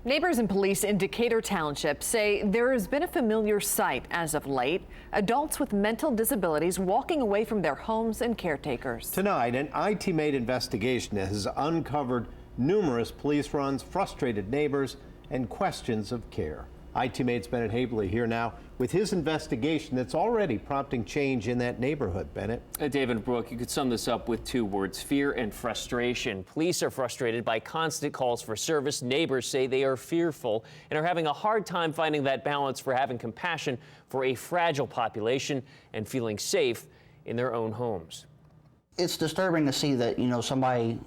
Neighbors and police in Decatur Township say there has been a familiar sight as of late. Adults with mental disabilities walking away from their homes and caretakers. Tonight, an Iteam investigation has uncovered numerous police runs, frustrated neighbors, and questions of care. Iteam Bennett Habley here now with his investigation that's already prompting change in that neighborhood. Bennett. David Brooke, you could sum this up with two words: fear and frustration. Police are frustrated by constant calls for service. Neighbors say they are fearful and are having a hard time finding that balance for having compassion for a fragile population and feeling safe in their own homes. It's disturbing to see that, somebody,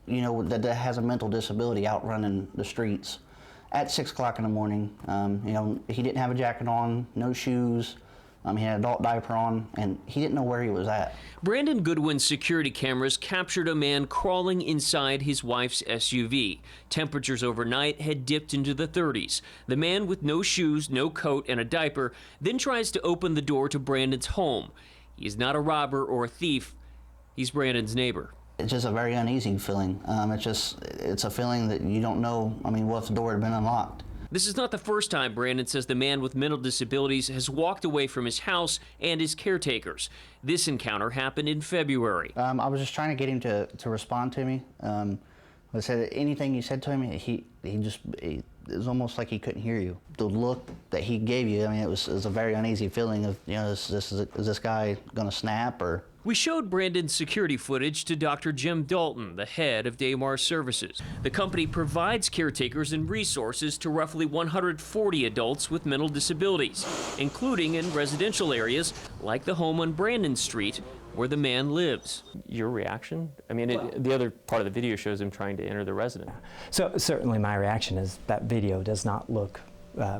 that has a mental disability out running the streets at 6 o'clock in the morning. He didn't have a jacket on, no shoes. He had an adult diaper on, and he didn't know where he was at. Brandon Goodwin's security cameras captured a man crawling inside his wife's SUV. Temperatures overnight had dipped into the 30s. The man with no shoes, no coat, and a diaper then tries to open the door to Brandon's home. He is not a robber or a thief. He's Brandon's neighbor. It's just a very uneasy feeling. It's a feeling that you don't know, what if the door had been unlocked? This is not the first time Brandon says the man with mental disabilities has walked away from his house and his caretakers. This encounter happened in February. I was just trying to get him to respond to me. I said anything you said to him, it was almost like he couldn't hear you. The look that he gave you, it was a very uneasy feeling of, is this guy gonna snap or? We showed Brandon's security footage to Dr. Jim Dalton, the head of Daymar Services. The company provides caretakers and resources to roughly 140 adults with mental disabilities, including in residential areas like the home on Brandon Street, where the man lives. Your reaction? The other part of the video shows him trying to enter the residence. So certainly my reaction is that video does not look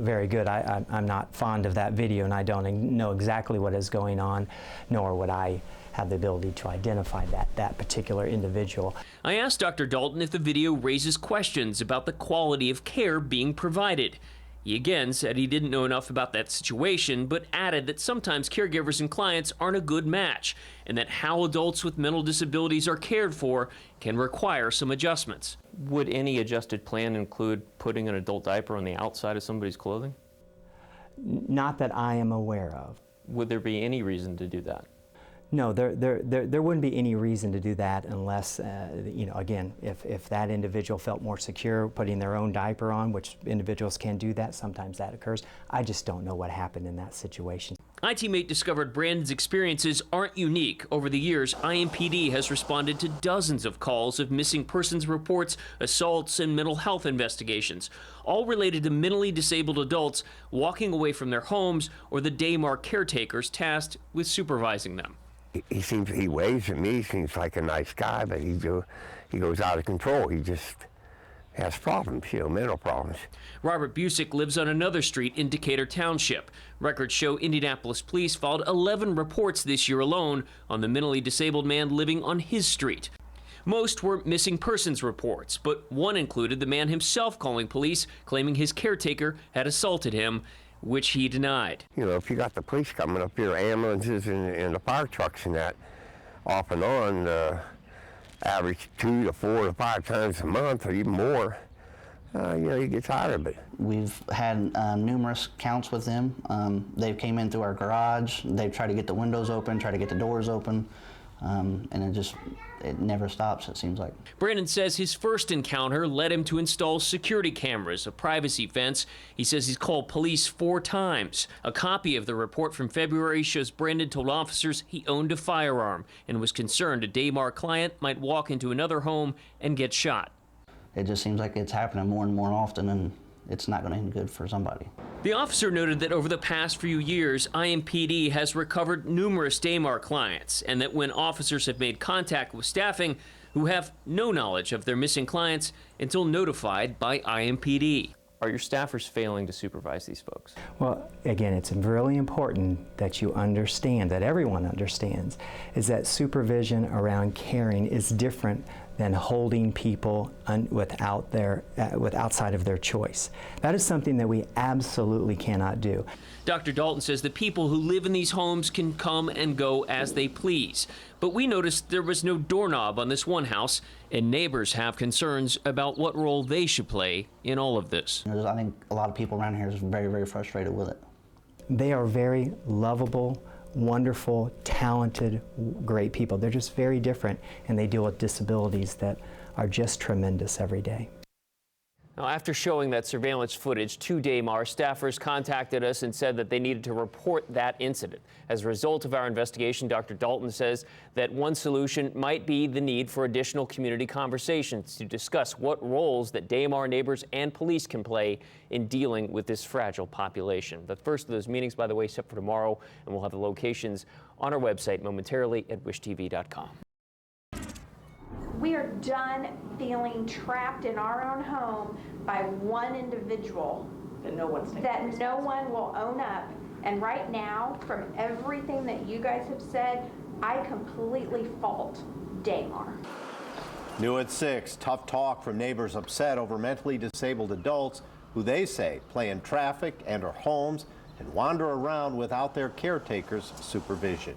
very good. I'm not fond of that video, and I don't know exactly what is going on, nor would I have the ability to identify that particular individual. I asked Dr. Dalton if the video raises questions about the quality of care being provided. He again said he didn't know enough about that situation, but added that sometimes caregivers and clients aren't a good match, and that how adults with mental disabilities are cared for can require some adjustments. Would any adjusted plan include putting an adult diaper on the outside of somebody's clothing? Not that I am aware of. Would there be any reason to do that? No, there wouldn't be any reason to do that unless, again, if that individual felt more secure putting their own diaper on, which individuals can do that, sometimes that occurs. I just don't know what happened in that situation. Iteam discovered Brandon's experiences aren't unique. Over the years, IMPD has responded to dozens of calls of missing persons reports, assaults, and mental health investigations, all related to mentally disabled adults walking away from their homes or the Daymar caretakers tasked with supervising them. He waves at me, seems like a nice guy, but he goes out of control. He just has problems, mental problems. Robert Busick lives on another street in Decatur Township. Records show Indianapolis police filed 11 reports this year alone on the mentally disabled man living on his street. Most were missing persons reports, but one included the man himself calling police, claiming his caretaker had assaulted him, which he denied. If you got the police coming up here, ambulances and the fire trucks and that, off and on, average 2 to 4 to 5 times a month or even more, you get tired of it. We've had numerous counts with them. They came in through our garage. They've tried to get the windows open, try to get the doors open, and it never stops, it seems like. Brandon says his first encounter led him to install security cameras, a privacy fence. He says he's called police 4 times. A copy of the report from February shows Brandon told officers he owned a firearm and was concerned a Daymar client might walk into another home and get shot. It just seems like it's happening more and more often, and it's not going to end good for somebody. The officer noted that over the past few years, IMPD has recovered numerous Daymar clients, and that when officers have made contact with staffing who have no knowledge of their missing clients until notified by IMPD. Are your staffers failing to supervise these folks? Well, again, it's really important that you understand, that everyone understands, is that supervision around caring is different than holding people outside of their choice. That is something that we absolutely cannot do. Dr. Dalton says the people who live in these homes can come and go as they please. But we noticed there was no doorknob on this one house, and neighbors have concerns about what role they should play in all of this. I think a lot of people around here is very, very frustrated with it. They are very lovable, wonderful, talented, great people. They're just very different, and they deal with disabilities that are just tremendous every day. Now, after showing that surveillance footage to Daymar, staffers contacted us and said that they needed to report that incident. As a result of our investigation, Dr. Dalton says that one solution might be the need for additional community conversations to discuss what roles that Daymar neighbors and police can play in dealing with this fragile population. The first of those meetings, by the way, set for tomorrow, and we'll have the locations on our website momentarily at wishtv.com. We are done feeling trapped in our own home by one individual that no one will own up. And right now, from everything that you guys have said, I completely fault Daymar. New at 6, tough talk from neighbors upset over mentally disabled adults who they say play in traffic and our homes and wander around without their caretaker's supervision.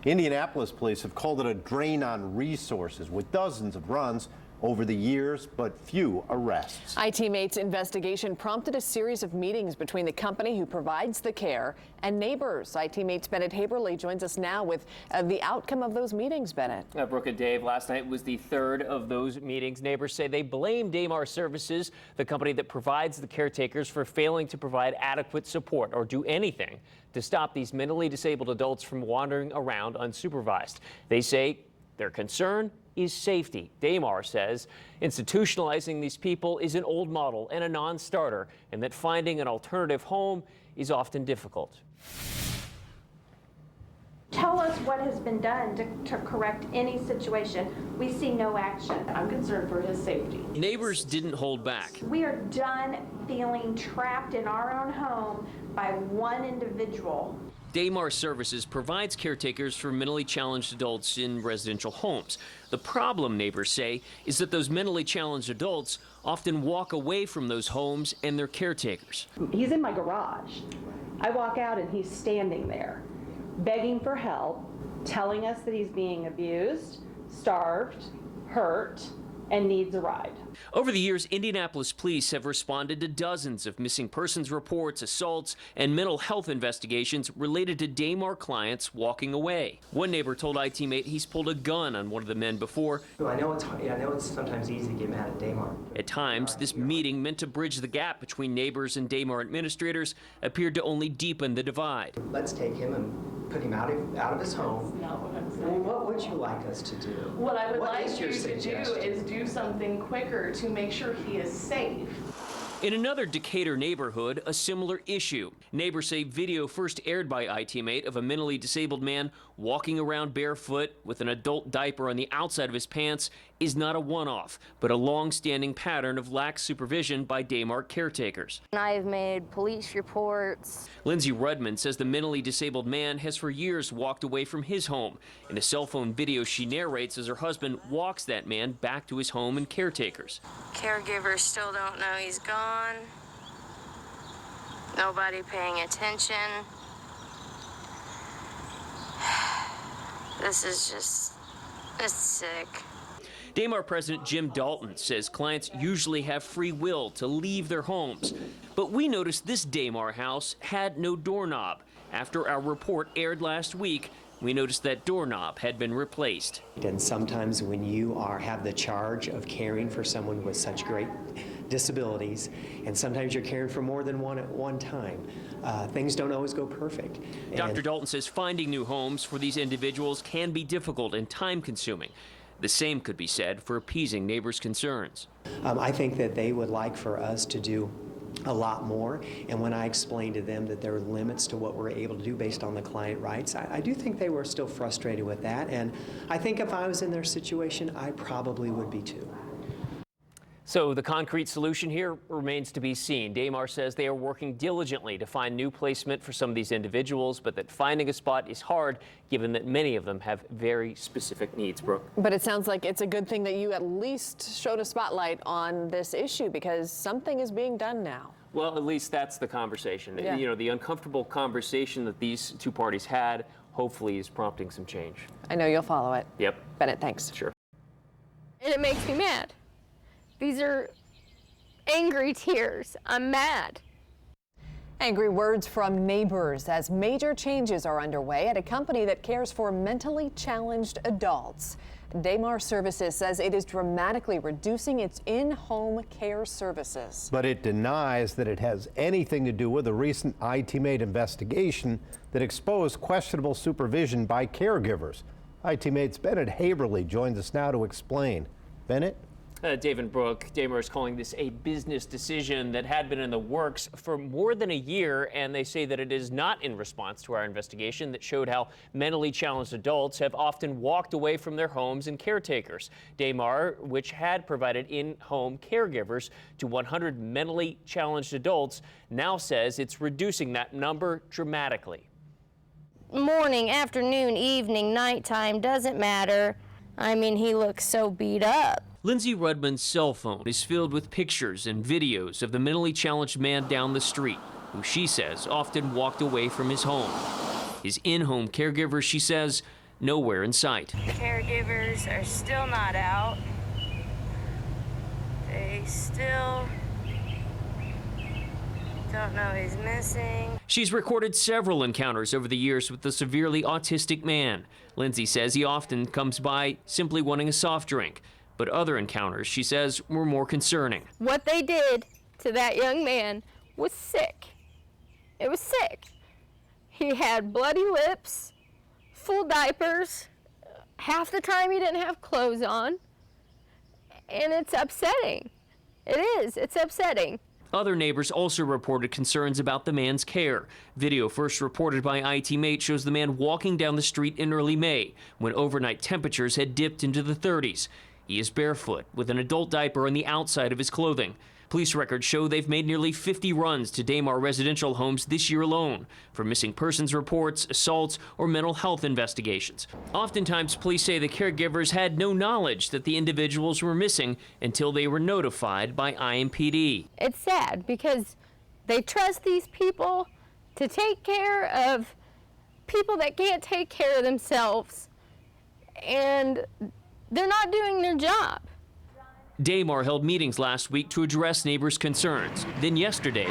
Indianapolis police have called it a drain on resources with dozens of runs over the years, but few arrests. Iteam's investigation prompted a series of meetings between the company who provides the care and neighbors. Iteam's Bennett Haberly joins us now with the outcome of those meetings, Bennett. Brooke and Dave, last night was the third of those meetings. Neighbors say they blame Daymar Services, the company that provides the caretakers, for failing to provide adequate support or do anything to stop these mentally disabled adults from wandering around unsupervised. They say their concern is safety. Daymar says institutionalizing these people is an old model and a non-starter, and that finding an alternative home is often difficult. Tell us what has been done to correct any situation. We see no action. I'm concerned for his safety. Neighbors didn't hold back. We are done feeling trapped in our own home by one individual. Daymar Services provides caretakers for mentally challenged adults in residential homes. The problem, neighbors say, is that those mentally challenged adults often walk away from those homes and their caretakers. He's in my garage. I walk out and he's standing there, begging for help, telling us that he's being abused, starved, hurt, and needs a ride. Over the years, Indianapolis police have responded to dozens of missing persons reports, assaults, and mental health investigations related to Daymar clients walking away. One neighbor told Iteam he's pulled a gun on one of the men before. I know it's sometimes easy to get mad at Daymar. At times, this meeting, meant to bridge the gap between neighbors and Daymar administrators, appeared to only deepen the divide. Let's take him and put him out of his home. That's not what I'm saying. Well, what would you like us to do? What I would What like is you your to do suggestion? is do something quicker to make sure he is safe. In another Decatur neighborhood, a similar issue. Neighbors say video first aired by Iteam of a mentally disabled man walking around barefoot with an adult diaper on the outside of his pants is not a one-off, but a long-standing pattern of lax supervision by Daymar caretakers. I've made police reports. Lindsay Rudman says the mentally disabled man has for years walked away from his home. In a cell phone video she narrates as her husband walks that man back to his home and caretakers. Caregivers still don't know he's gone. Nobody paying attention. This is just, it's sick. Daymar President Jim Dalton says clients usually have free will to leave their homes. But we noticed this Daymar house had no doorknob. After our report aired last week, we noticed that doorknob had been replaced. And sometimes when you have the charge of caring for someone with such great disabilities, and sometimes you're caring for more than one at one time, things don't always go perfect. Dr. Dalton says finding new homes for these individuals can be difficult and time-consuming. The same could be said for appeasing neighbors' concerns. I think that they would like for us to do a lot more, and when I explained to them that there are limits to what we're able to do based on the client rights, I do think they were still frustrated with that, and I think if I was in their situation, I probably would be too. So the concrete solution here remains to be seen. Damar says they are working diligently to find new placement for some of these individuals, but that finding a spot is hard given that many of them have very specific needs, Brooke. But it sounds like it's a good thing that you at least showed a spotlight on this issue because something is being done now. Well, at least that's the conversation. Yeah. You know, the uncomfortable conversation that these two parties had hopefully is prompting some change. I know you'll follow it. Yep. Bennett, thanks. Sure. And it makes me mad. These are angry tears. I'm mad. Angry words from neighbors as major changes are underway at a company that cares for mentally challenged adults. Damar Services says it is dramatically reducing its in-home care services. But it denies that it has anything to do with a recent Iteam investigation that exposed questionable supervision by caregivers. Iteam's Bennett Haverly joins us now to explain. Bennett? David Brooke, Damar is calling this a business decision that had been in the works for more than a year, and they say that it is not in response to our investigation that showed how mentally challenged adults have often walked away from their homes and caretakers. Damar, which had provided in-home caregivers to 100 mentally challenged adults, now says it's reducing that number dramatically. Morning, afternoon, evening, nighttime, doesn't matter. I mean, he looks so beat up. Lindsay Rudman's cell phone is filled with pictures and videos of the mentally challenged man down the street, who she says often walked away from his home. His in-home caregivers, she says, nowhere in sight. Caregivers are still not out. They still don't know he's missing. She's recorded several encounters over the years with the severely autistic man. Lindsay says he often comes by simply wanting a soft drink. But other encounters, she says, were more concerning. What they did to that young man was sick. It was sick. He had bloody lips, full diapers. Half the time he didn't have clothes on. And it's upsetting. It is. It's upsetting. Other neighbors also reported concerns about the man's care. Video first reported by Iteam shows the man walking down the street in early May, when overnight temperatures had dipped into the 30s. He is barefoot, with an adult diaper on the outside of his clothing. Police records show they've made nearly 50 runs to Damar residential homes this year alone for missing persons reports, assaults, or mental health investigations. Oftentimes, police say the caregivers had no knowledge that the individuals were missing until they were notified by IMPD. It's sad because they trust these people to take care of people that can't take care of themselves, and they're not doing their job. Damar held meetings last week to address neighbors' concerns. Then yesterday,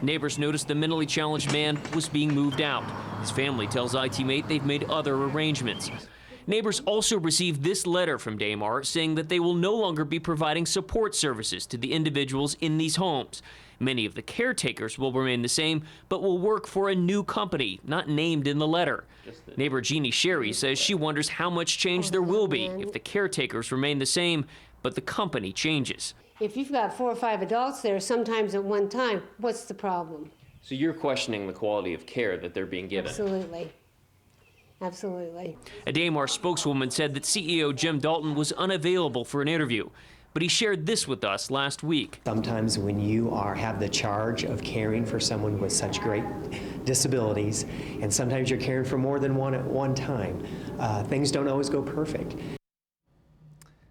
neighbors noticed the mentally challenged man was being moved out. His family tells Iteam they've made other arrangements. Neighbors also received this letter from Damar saying that they will no longer be providing support services to the individuals in these homes. Many of the caretakers will remain the same, but will work for a new company, not named in the letter. Neighbor Jeannie Sherry says she wonders how much change there will be if the caretakers remain the same, but the company changes. If you've got 4 or 5 adults there, sometimes at one time, what's the problem? So you're questioning the quality of care that they're being given? Absolutely. Absolutely. A Damar spokeswoman said that CEO Jim Dalton was unavailable for an interview, but he shared this with us last week. Sometimes when you have the charge of caring for someone with such great disabilities, and sometimes you're caring for more than one at one time, things don't always go perfect.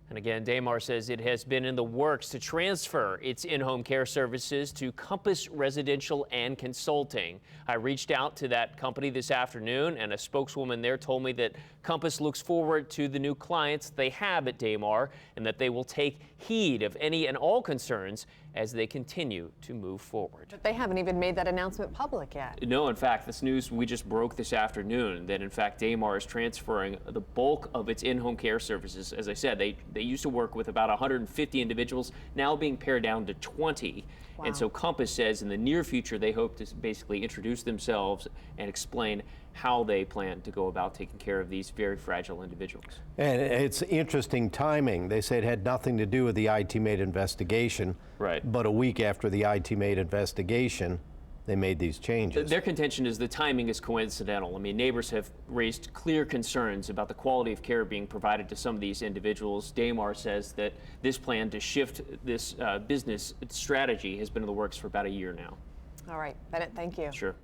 And again, Damar says it has been in the works to transfer its in-home care services to Compass Residential and Consulting. I reached out to that company this afternoon, and a spokeswoman there told me that Compass looks forward to the new clients they have at Damar and that they will take heed of any and all concerns as they continue to move forward. But they haven't even made that announcement public yet. No, in fact, this news we just broke this afternoon that in fact Damar is transferring the bulk of its in-home care services. As I said, they used to work with about 150 individuals, now being pared down to 20. Wow. And so Compass says in the near future they hope to basically introduce themselves and explain how they plan to go about taking care of these very fragile individuals. And it's interesting timing. They say it had nothing to do with the Iteam investigation. Right. But a week after the Iteam investigation, they made these changes. Their contention is the timing is coincidental. I mean, neighbors have raised clear concerns about the quality of care being provided to some of these individuals. Damar says that this plan to shift this business strategy has been in the works for about a year now. All right, Bennett, thank you. Sure.